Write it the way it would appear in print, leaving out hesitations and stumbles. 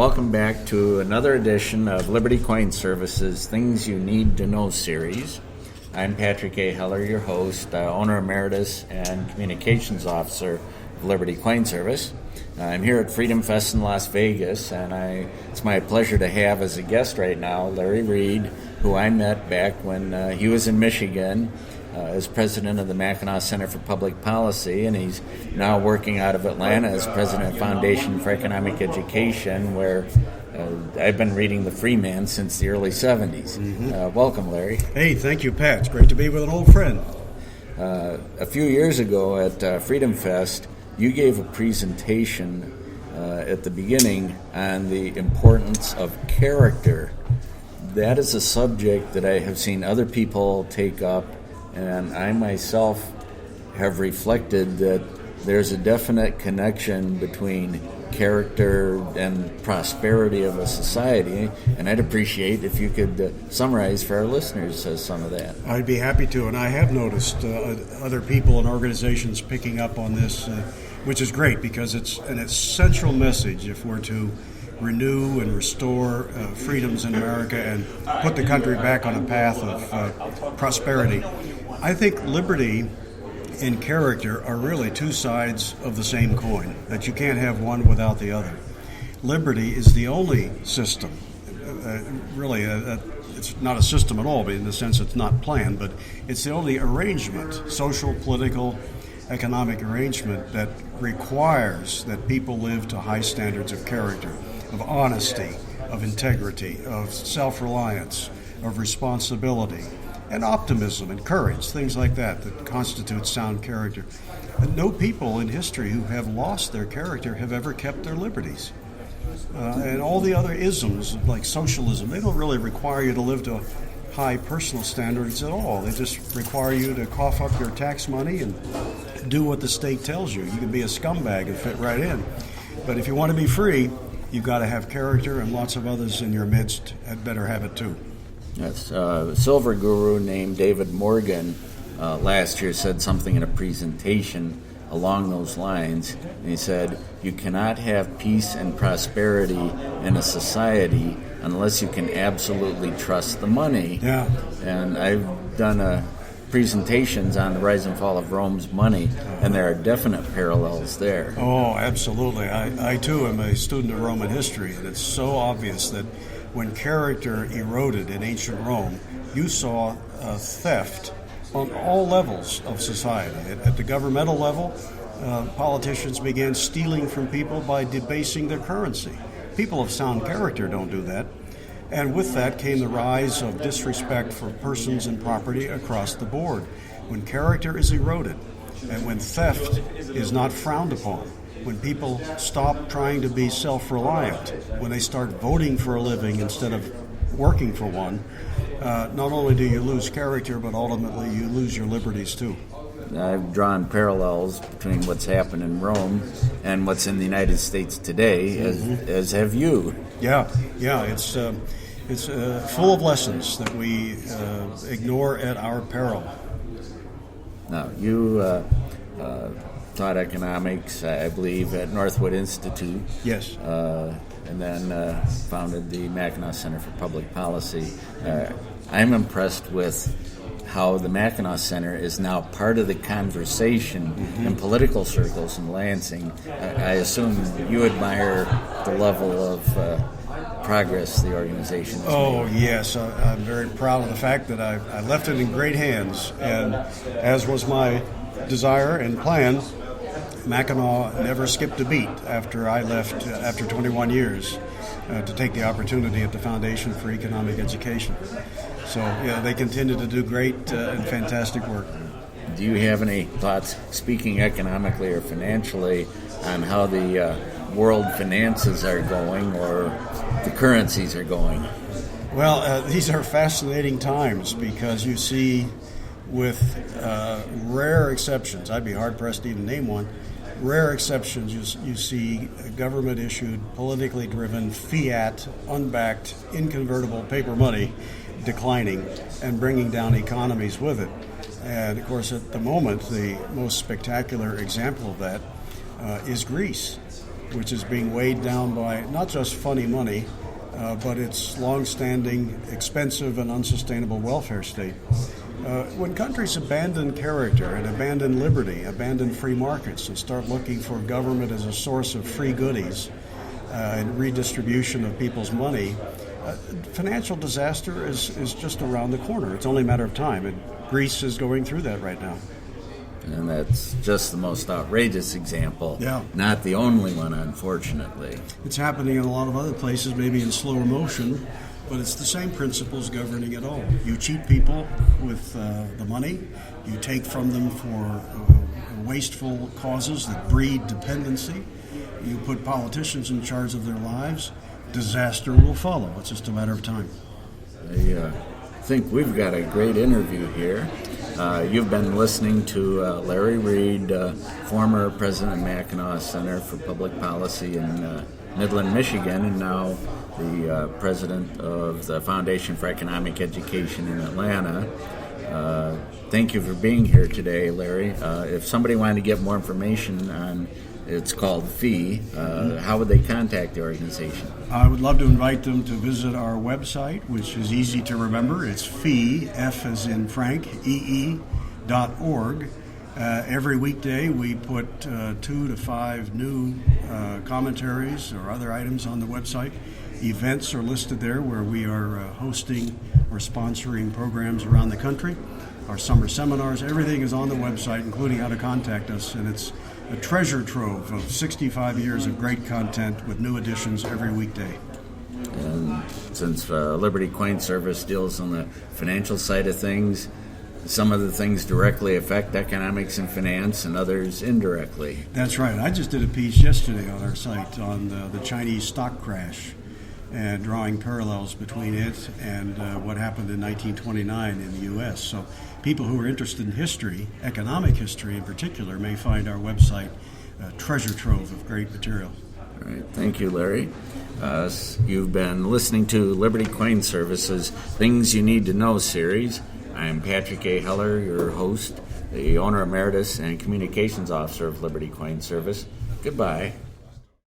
Welcome back to another edition of Liberty Coin Services Things You Need to Know series. I'm Patrick A. Heller, your host, owner emeritus and communications officer of Liberty Coin Service. I'm here at Freedom Fest in Las Vegas, and it's my pleasure to have as a guest right now Larry Reed, who I met back when he was in Michigan as president of the Mackinac Center for Public Policy, and he's now working out of Atlanta as president of Foundation for Economic Education, where I've been reading The Free Man since the early 70s. Mm-hmm. Welcome, Larry. Hey, thank you, Pat. It's great to be with an old friend. A few years ago at Freedom Fest, you gave a presentation at the beginning on the importance of character. That is a subject that I have seen other people take up, and I myself have reflected that there's a definite connection between character and prosperity of a society, and I'd appreciate if you could summarize for our listeners some of that. I'd be happy to, and I have noticed other people and organizations picking up on this, which is great because it's an essential message if we're to renew and restore freedoms in America and put the country back on a path of prosperity. I think liberty and character are really two sides of the same coin, that you can't have one without the other. Liberty is the only system, it's not a system at all, but in the sense it's not planned, but it's the only arrangement, social, political, economic arrangement that requires that people live to high standards of character, of honesty, of integrity, of self-reliance, of responsibility, and optimism and courage, things like that constitute sound character. And no people in history who have lost their character have ever kept their liberties. And all the other isms, like socialism, they don't really require you to live to high personal standards at all. They just require you to cough up your tax money and do what the state tells you. You can be a scumbag and fit right in. But if you want to be free, you've got to have character, and lots of others in your midst had better have it too. Yes, a silver guru named David Morgan last year said something in a presentation along those lines. And he said, you cannot have peace and prosperity in a society unless you can absolutely trust the money. Yeah. And I've done presentations on the rise and fall of Rome's money, and there are definite parallels there. Oh, absolutely. I too am a student of Roman history, and it's so obvious that when character eroded in ancient Rome, you saw theft on all levels of society. At the governmental level, politicians began stealing from people by debasing their currency. People of sound character don't do that. And with that came the rise of disrespect for persons and property across the board. When character is eroded, and when theft is not frowned upon, when people stop trying to be self-reliant, when they start voting for a living instead of working for one, not only do you lose character, but ultimately you lose your liberties too. I've drawn parallels between what's happened in Rome and what's in the United States today, as have you. Yeah, it's full of lessons that we ignore at our peril. Now, you taught economics, I believe, at Northwood Institute. Yes. And then founded the Mackinac Center for Public Policy. I'm impressed with how the Mackinac Center is now part of the conversation in political circles in Lansing. I assume you admire the level of progress the organization has made. Yes. I'm very proud of the fact that I left it in great hands, and as was my desire and plan, Mackinac never skipped a beat after I left after 21 years to take the opportunity at the Foundation for Economic Education. So they continue to do great and fantastic work. Do you have any thoughts, speaking economically or financially, on how the world finances are going or the currencies are going? Well, these are fascinating times because you see, with rare exceptions, I'd be hard-pressed to even name one, rare exceptions, you see government-issued, politically driven, fiat, unbacked, inconvertible paper money declining and bringing down economies with it. And, of course, at the moment, the most spectacular example of that is Greece. which is being weighed down by not just funny money, but its long-standing, expensive, and unsustainable welfare state. When countries abandon character and abandon liberty, abandon free markets, and start looking for government as a source of free goodies and redistribution of people's money, financial disaster is just around the corner. It's only a matter of time, and Greece is going through that right now. And that's just the most outrageous example. Yeah. Not the only one, unfortunately. It's happening in a lot of other places, maybe in slower motion, but it's the same principles governing it all. You cheat people with the money. You take from them for wasteful causes that breed dependency. You put politicians in charge of their lives. Disaster will follow. It's just a matter of time. I think we've got a great interview here. You've been listening to Larry Reed, former president of Mackinac Center for Public Policy in Midland, Michigan, and now the president of the Foundation for Economic Education in Atlanta. Thank you for being here today, Larry. If somebody wanted to get more information on it's called FEE. How would they contact the organization? I would love to invite them to visit our website, which is easy to remember. It's FEE, F as in Frank, EE.org. Every weekday we put 2 to 5 new commentaries or other items on the website. Events are listed there where we are hosting or sponsoring programs around the country. Our summer seminars, everything is on the website, including how to contact us, and it's a treasure trove of 65 years of great content with new editions every weekday. And since Liberty Coin Service deals on the financial side of things, some of the things directly affect economics and finance and others indirectly. That's right. I just did a piece yesterday on our site on the Chinese stock crash and drawing parallels between it and what happened in 1929 in the U.S. So people who are interested in history, economic history in particular, may find our website a treasure trove of great material. All right. Thank you, Larry. You've been listening to Liberty Coin Service's Things You Need to Know series. I'm Patrick A. Heller, your host, the owner emeritus and communications officer of Liberty Coin Service. Goodbye.